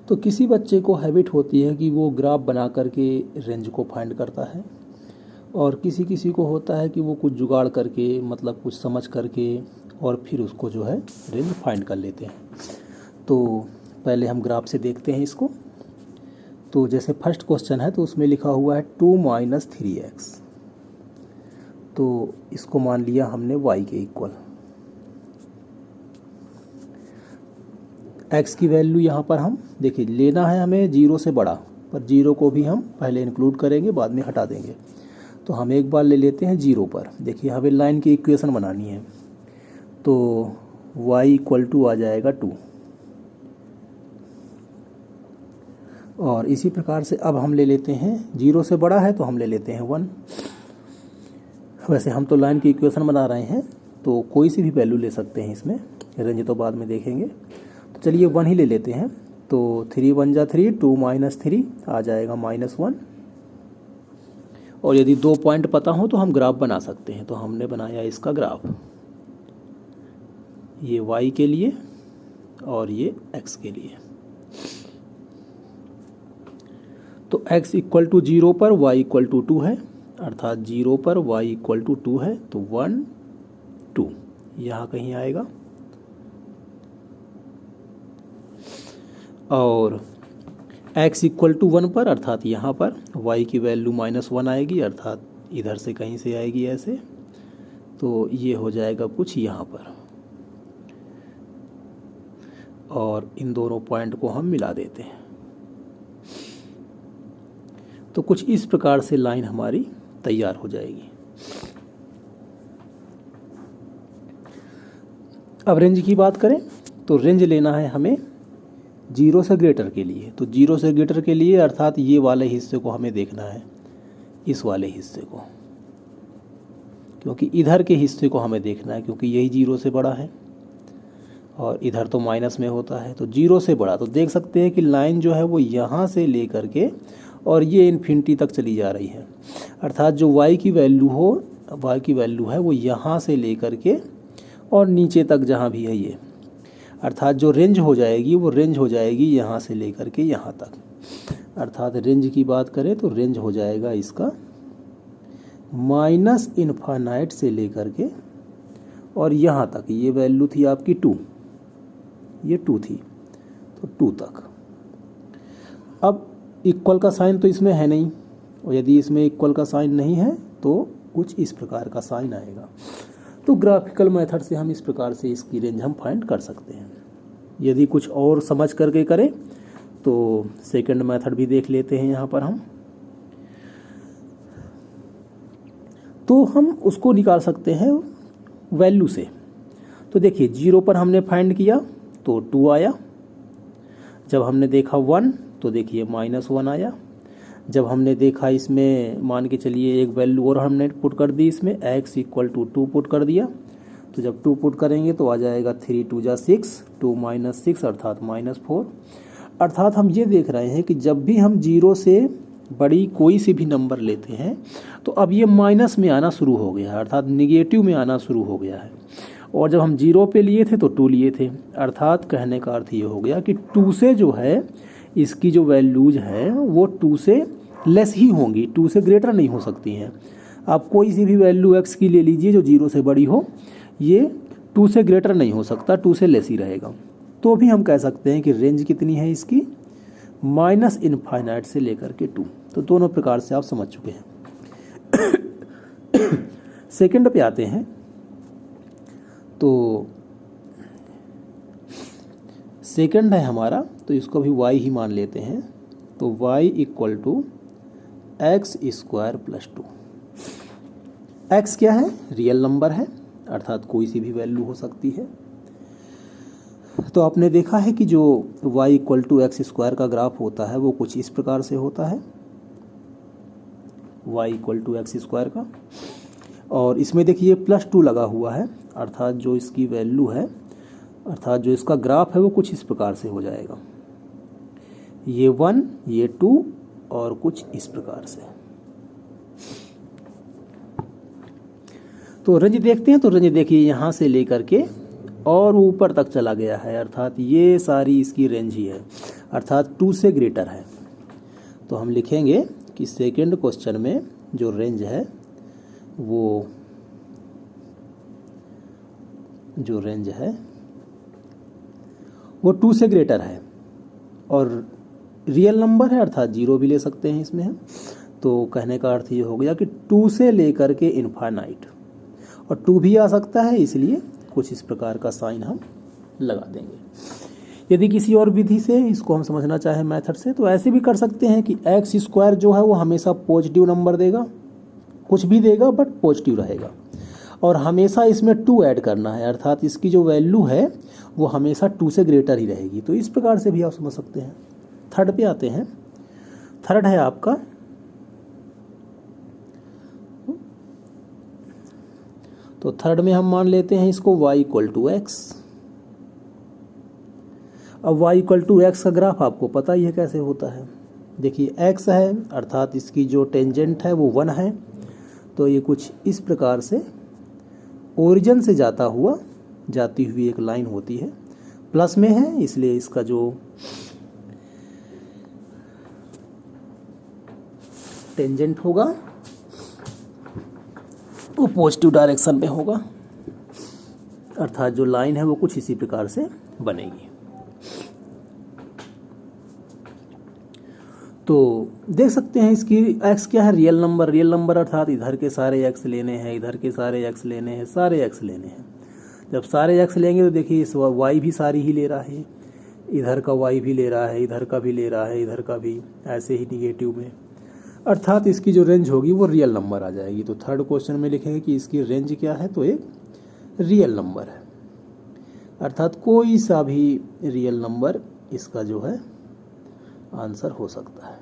तो किसी बच्चे को हैबिट होती है कि वो ग्राफ बना करके रेंज को फाइंड करता है, और किसी किसी को होता है कि वो कुछ जुगाड़ करके, मतलब कुछ समझ करके, और फिर उसको जो है रेंज फाइंड कर लेते हैं। तो पहले हम ग्राफ से देखते हैं इसको। तो जैसे फर्स्ट क्वेश्चन है तो उसमें लिखा हुआ है 2 - 3x। तो इसको मान लिया हमने y के इक्वल। x की वैल्यू यहाँ पर हम देखिए लेना है हमें 0 से बड़ा, पर 0 को भी हम पहले इंक्लूड करेंगे, बाद में हटा देंगे। तो हम एक बार ले लेते हैं 0 पर। देखिए हमें लाइन की इक्वेशन बनानी है, तो y = आ जाएगा 2। और इसी प्रकार से अब हम ले लेते हैं 0 से बड़ा है तो हम ले लेते हैं 1। वैसे हम तो लाइन की इक्वेशन बना रहे हैं, तो कोई सी भी वैल्यू ले सकते हैं इसमें, रेंज तो बाद में देखेंगे। तो चलिए 1 ही ले लेते हैं। तो 3 × 1 = 3, 2 - 3 आ जाएगा -1। और यदि 2 पॉइंट पता हो तो हम ग्राफ बना सकते हैं। तो हमने बनाया इसका ग्राफ, ये y के लिए और ये x के लिए। तो x = 0 पर y = 2 है, अर्थात 0 पर y = 2 है, तो 1 2 यहाँ कहीं आएगा। और x = 1 पर, अर्थात यहाँ पर y की वैल्यू -1 आएगी, अर्थात इधर से कहीं से आएगी ऐसे। तो ये हो जाएगा कुछ यहाँ पर, और इन दोनों पॉइंट को हम मिला देते हैं। तो कुछ इस प्रकार से लाइन हमारी तैयार हो जाएगी। अब रेंज की बात करें तो रेंज लेना है हमें 0 से ग्रेटर के लिए। तो 0 से ग्रेटर के लिए अर्थात ये वाले हिस्से को हमें देखना है, इस वाले हिस्से को, क्योंकि इधर के हिस्से को हमें देखना है, क्योंकि यही 0 से बड़ा है और इधर तो माइनस में होता है। तो 0 से बड़ा, तो देख सकते हैं कि लाइन जो है वो यहाँ से ले करके और ये इन्फिनिटी तक चली जा रही है, अर्थात जो y की वैल्यू है वो यहाँ से ले करके और नीचे तक जहाँ भी है ये, अर्थात जो रेंज हो जाएगी वो रेंज हो जाएगी यहाँ से ले करके यहाँ तक। अर्थात रेंज की बात करें तो रेंज हो जाएगा इसका -∞ से ले करके और यहाँ तक। ये वैल्यू थी आपकी 2, ये 2 थी, तो 2 तक। अब इक्वल का साइन तो इसमें है नहीं, और यदि इसमें इक्वल का साइन नहीं है तो कुछ इस प्रकार का साइन आएगा। तो ग्राफिकल मेथड से हम इस प्रकार से इसकी रेंज हम फाइंड कर सकते हैं। यदि कुछ और समझ करके करें तो सेकंड मेथड भी देख लेते हैं यहाँ पर हम। तो हम उसको निकाल सकते हैं वैल्यू से। तो देखिए 0 पर हमने फाइंड किया तो 2 आया, जब हमने देखा 1 तो देखिए -1 आया, जब हमने देखा इसमें मान के चलिए एक वैल्यू और हमने पुट कर दी, इसमें x = 2 पुट कर दिया। तो जब 2 पुट करेंगे तो आ जाएगा 3 × 2 = 6, 2 - 6 अर्थात -4। अर्थात हम ये देख रहे हैं कि जब भी हम 0 से बड़ी कोई सी भी नंबर लेते हैं तो अब ये माइनस में आना शुरू हो गया है, अर्थात निगेटिव में आना शुरू हो गया है। और जब हम 0 पे लिए थे तो 2 लिए थे, अर्थात कहने का अर्थ ये हो गया कि 2 से जो है इसकी जो वैल्यूज है वो 2 से लेस ही होंगी, 2 से ग्रेटर नहीं हो सकती हैं। आप कोई सी भी वैल्यू x की ले लीजिए जो 0 से बड़ी हो, ये 2 से ग्रेटर नहीं हो सकता, 2 से लेस ही रहेगा। तो भी हम कह सकते हैं कि रेंज कितनी है इसकी, -∞ से लेकर के 2। तो दोनों प्रकार से आप समझ चुके हैं। सेकंड पे आते हैं। तो सेकंड है हमारा, तो इसको भी y ही मान लेते हैं। तो y = x² + 2। x क्या है, रियल नंबर है, अर्थात कोई सी भी वैल्यू हो सकती है। तो आपने देखा है कि जो y = x² का ग्राफ होता है वो कुछ इस प्रकार से होता है, y = x² का। और इसमें देखिए +2 लगा हुआ है, अर्थात जो इसकी वैल्यू है, अर्थात जो इसका ग्राफ है वो कुछ इस प्रकार से हो जाएगा, ये 1, ये 2 और कुछ इस प्रकार से। तो रेंज देखते हैं। तो रेंज देखिए यहाँ से लेकर के और ऊपर तक चला गया है, अर्थात ये सारी इसकी रेंज ही है। अर्थात 2 से ग्रेटर है। तो हम लिखेंगे कि सेकेंड क्वेश्चन में जो रेंज है वो वो 2 से ग्रेटर है और रियल नंबर है, अर्थात 0 भी ले सकते हैं इसमें हम। तो कहने का अर्थ ये हो गया कि 2 से लेकर के इनफाइनाइट, और 2 भी आ सकता है, इसलिए कुछ इस प्रकार का साइन हम लगा देंगे। यदि किसी और विधि से इसको हम समझना चाहें मेथड से, तो ऐसे भी कर सकते हैं कि एक्स स्क्वायर जो है वो हमेशा पॉजिटिव नंबर देगा, कुछ भी देगा बट पॉजिटिव रहेगा, और हमेशा इसमें 2 ऐड करना है, अर्थात इसकी जो वैल्यू है वो हमेशा 2 से ग्रेटर ही रहेगी। तो इस प्रकार से भी आप समझ सकते हैं। थर्ड पे आते हैं। थर्ड है आपका तो थर्ड में हम मान लेते हैं इसको y इक्वल टू एक्स। अब y इक्वल टू एक्स का ग्राफ आपको पता ही है कैसे होता है। देखिए x है, अर्थात इसकी जो टेंजेंट है वो 1 है, तो ये कुछ इस प्रकार से ओरिजिन से जाती हुई एक लाइन होती है, प्लस में है, इसलिए इसका जो टेंजेंट होगा वो पॉजिटिव डायरेक्शन में होगा, अर्थात जो लाइन है वो कुछ इसी प्रकार से बनेगी। तो देख सकते हैं इसकी x क्या है, रियल नंबर अर्थात इधर के सारे x लेने हैं, इधर के सारे x लेने हैं, सारे x लेने हैं। जब सारे x लेंगे तो देखिए इस y भी सारी ही ले रहा है, इधर का y भी ले रहा है, इधर का भी ले रहा है, इधर का भी, ऐसे ही निगेटिव में, अर्थात इसकी जो रेंज होगी वो रियल नंबर आ जाएगी। तो थर्ड क्वेश्चन में लिखेंगे कि इसकी रेंज क्या है, तो एक रियल नंबर है, अर्थात कोई सा भी रियल नंबर इसका जो है आंसर हो सकता है।